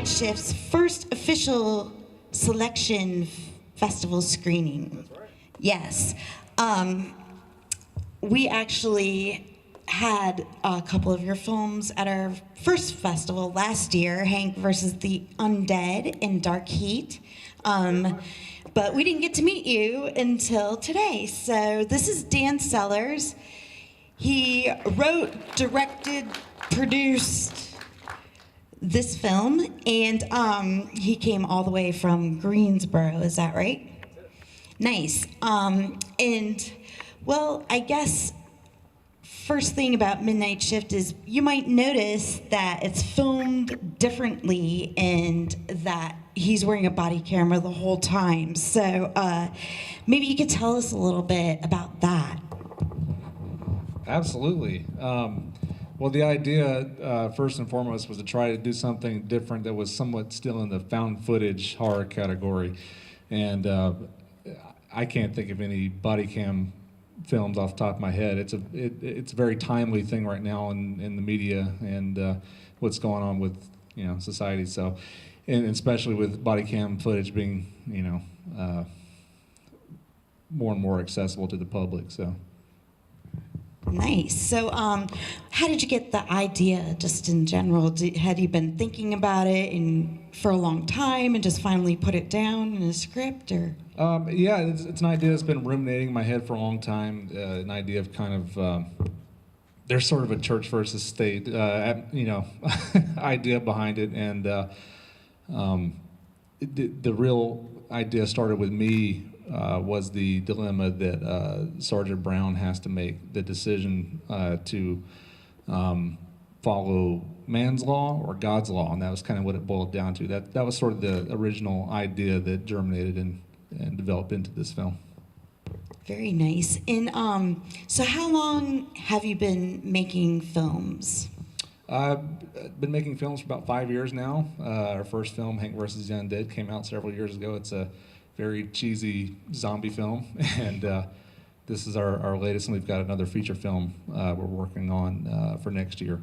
Midnight Shift's first official selection festival screening. That's right. Yes. We actually had a couple of your films at our first festival last year, Hank versus the Undead in Dark Heat. But we didn't get to meet you until today. So this is Dan Sellers. He wrote, directed, produced this film, and he came all the way from Greensboro, is that right? Nice. And, well, I guess first thing about Midnight Shift is you might notice that it's filmed differently and that he's wearing a body camera the whole time. So maybe you could tell us a little bit about that. Absolutely. Well, the idea, first and foremost, was to try to do something different that was somewhat still in the found footage horror category. And I can't think of any body cam films off the top of my head. It's a very timely thing right now in the media and what's going on with society. So, and especially with body cam footage being more and more accessible to the public. So. Nice. So, how did you get the idea, just in general? Had you been thinking about it for a long time and just finally put it down in a script, or? Yeah, it's an idea that's been ruminating in my head for a long time. An idea of kind of there's sort of a church versus state, idea behind it, and the real idea started with me. Was the dilemma that Sergeant Brown has to make, the decision to follow man's law or God's law, and that was kind of what it boiled down to. That was sort of the original idea that germinated and developed into this film. Very nice. And so how long have you been making films? I've been making films for about 5 years now. Our first film, Hank versus the Undead, came out several years ago. It's a very cheesy zombie film, and this is our latest, and we've got another feature film we're working on for next year.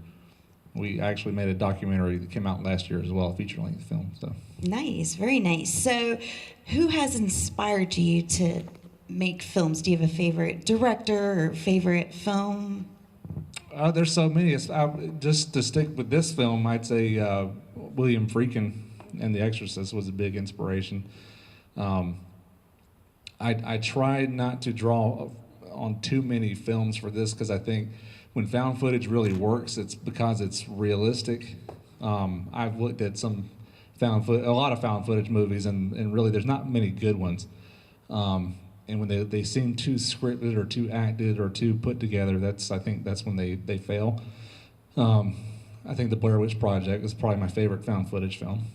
We actually made a documentary that came out last year as well, a feature-length film. So nice, very nice. So who has inspired you to make films? Do you have a favorite director or favorite film? There's so many. Just to stick with this film, I'd say William Friedkin and The Exorcist was a big inspiration. I tried not to draw on too many films for this because I think when found footage really works, it's because it's realistic. I've looked at a lot of found footage movies, and really there's not many good ones. And when they seem too scripted or too acted or too put together, I think that's when they fail. I think the Blair Witch Project is probably my favorite found footage film.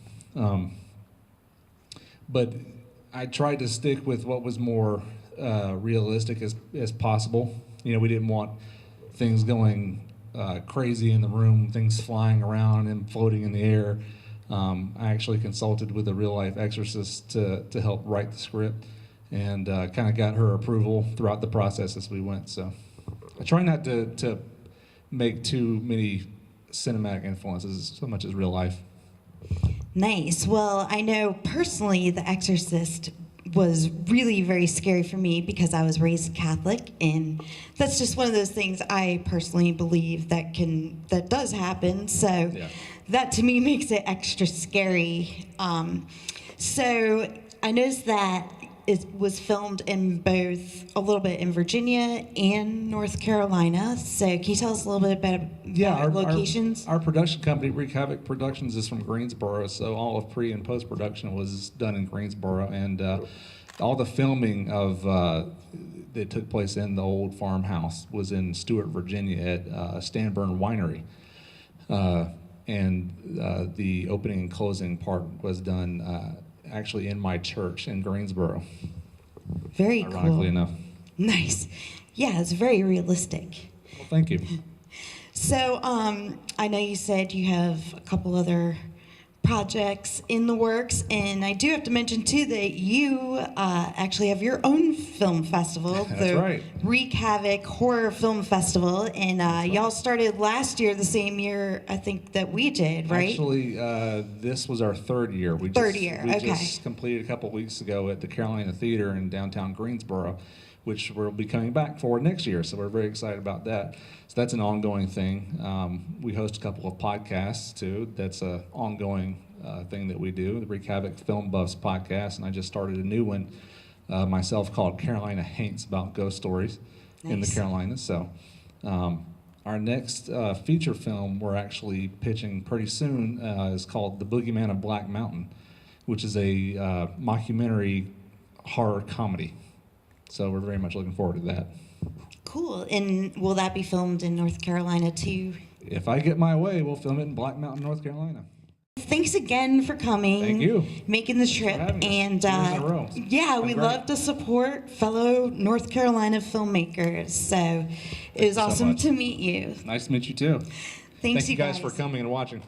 But I tried to stick with what was more realistic as possible. We didn't want things going crazy in the room, things flying around and floating in the air. I actually consulted with a real-life exorcist to help write the script, and kind of got her approval throughout the process as we went. So I try not to make too many cinematic influences so much as real life. Nice. Well, I know personally The Exorcist was really very scary for me because I was raised Catholic, and that's just one of those things I personally believe that does happen. So yeah. That to me makes it extra scary. So I noticed that it was filmed in both a little bit in Virginia and North Carolina. So can you tell us a little bit about our locations? Our production company, Wreak, Havoc Productions, is from Greensboro, so all of pre- and post-production was done in Greensboro, and all the filming that took place in the old farmhouse was in Stewart, Virginia at Stanburn Winery. And the opening and closing part was done actually in my church in Greensboro. Very cool. Ironically enough. Nice. Yeah, it's very realistic. Well, thank you. So I know you said you have a couple other projects in the works, and I do have to mention too that you actually have your own film festival, That's right. Wreak, Havoc Horror Film Festival, and y'all started last year, the same year I think that we did, right? Actually, this was our third year. We just completed a couple weeks ago at the Carolina Theater in downtown Greensboro, which we'll be coming back for next year. So we're very excited about that. So that's an ongoing thing. We host a couple of podcasts too. That's an ongoing thing that we do, the Wreak Havoc Film Buffs podcast, and I just started a new one myself called Carolina Haints, about ghost stories in the Carolinas. So our next feature film we're actually pitching pretty soon is called The Boogeyman of Black Mountain, which is a mockumentary horror comedy. So we're very much looking forward to that. Cool. And will that be filmed in North Carolina too? If I get my way, we'll film it in Black Mountain, North Carolina. Thanks again for coming. Thank you. Making the trip. And yeah, we love to support fellow North Carolina filmmakers. So it was awesome to meet you. Nice to meet you too. Thanks, Thank you guys for coming and watching.